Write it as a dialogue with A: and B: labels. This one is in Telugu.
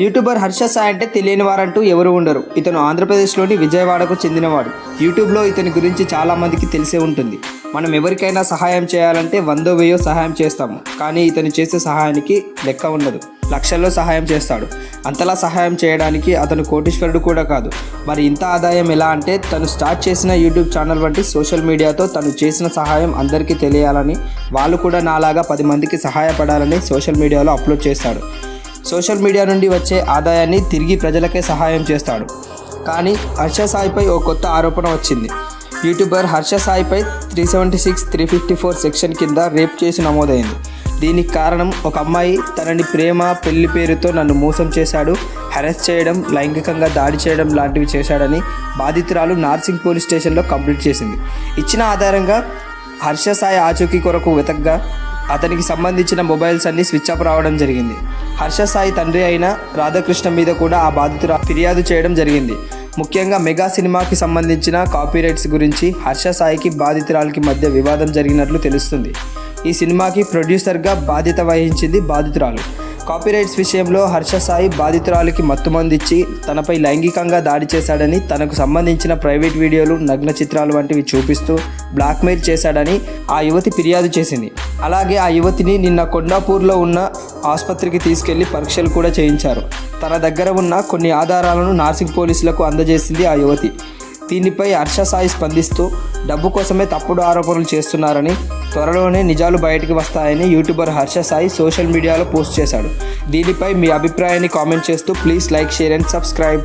A: యూట్యూబర్ హర్ష సాయి అంటే తెలియని వారంటూ ఎవరు ఉండరు. ఇతను ఆంధ్రప్రదేశ్లోని విజయవాడకు చెందినవాడు. యూట్యూబ్లో ఇతని గురించి చాలామందికి తెలిసే ఉంటుంది. మనం ఎవరికైనా సహాయం చేయాలంటే 100,000 సహాయం చేస్తాము, కానీ ఇతను చేసే సహాయానికి లెక్క ఉండదు. లక్షల్లో సహాయం చేస్తాడు. అంతలా సహాయం చేయడానికి అతను కోటీశ్వరుడు కూడా కాదు. మరి ఇంత ఆదాయం ఎలా అంటే, తను స్టార్ట్ చేసిన యూట్యూబ్ ఛానల్ వంటి సోషల్ మీడియాతో తను చేసిన సహాయం అందరికీ తెలియాలని, వాళ్ళు కూడా నాలాగా 10 మందికి సహాయపడాలని సోషల్ మీడియాలో అప్లోడ్ చేస్తాడు. సోషల్ మీడియా నుండి వచ్చే ఆదాయాన్ని తిరిగి ప్రజలకే సహాయం చేస్తాడు. కానీ హర్ష సాయిపై ఓ కొత్త ఆరోపణ వచ్చింది. యూట్యూబర్ హర్ష సాయిపై 376, 354 సెక్షన్ కింద రేప్ కేసు నమోదైంది. దీనికి కారణం ఒక అమ్మాయి తనని ప్రేమ, పెళ్లి పేరుతో నన్ను మోసం చేశాడు, హెరాస్ చేయడం, లైంగికంగా దాడి చేయడం లాంటివి చేశాడని బాధితురాలు నార్సింగ్ పోలీస్ స్టేషన్లో కంప్లైంట్ చేసింది. ఇచ్చిన ఆధారంగా హర్ష సాయి ఆచూకీ కొరకు వెతకగా అతనికి సంబంధించిన మొబైల్స్ అన్నీ స్విచ్ ఆఫ్ రావడం జరిగింది. హర్ష సాయి తండ్రి అయిన రాధాకృష్ణ మీద కూడా ఆ బాధితురాలు ఫిర్యాదు చేయడం జరిగింది. ముఖ్యంగా మెగా సినిమాకి సంబంధించిన కాపీరైట్స్ గురించి హర్ష సాయికి బాధితురాలకి మధ్య వివాదం జరిగినట్లు తెలుస్తుంది. ఈ సినిమాకి ప్రొడ్యూసర్గా బాధ్యత వహించింది బాధితురాలు. కాపీరైట్స్ విషయంలో హర్ష సాయి బాధితురాలికి మత్తుమందిచ్చి తనపై లైంగికంగా దాడి చేశాడని, తనకు సంబంధించిన ప్రైవేట్ వీడియోలు, నగ్న చిత్రాలు వంటివి చూపిస్తూ బ్లాక్మెయిల్ చేశాడని ఆ యువతి ఫిర్యాదు చేసింది. అలాగే ఆ యువతిని నిన్న కొండాపూర్లో ఉన్న ఆసుపత్రికి తీసుకెళ్లి పరీక్షలు కూడా చేయించారు. తన దగ్గర ఉన్న కొన్ని ఆధారాలను నార్సింగ్ పోలీసులకు అందజేసింది ఆ యువతి. దీనిపై హర్ష సాయి స్పందిస్తూ డబ్బు కోసమే తప్పుడు ఆరోపణలు చేస్తున్నారని, త్వరలోనే నిజాలు బయటికి వస్తాయని యూట్యూబర్ హర్ష సాయి సోషల్ మీడియాలో పోస్ట్ చేశాడు. దీనిపై మీ అభిప్రాయాన్ని కామెంట్ చేస్తూ please like, share and subscribe.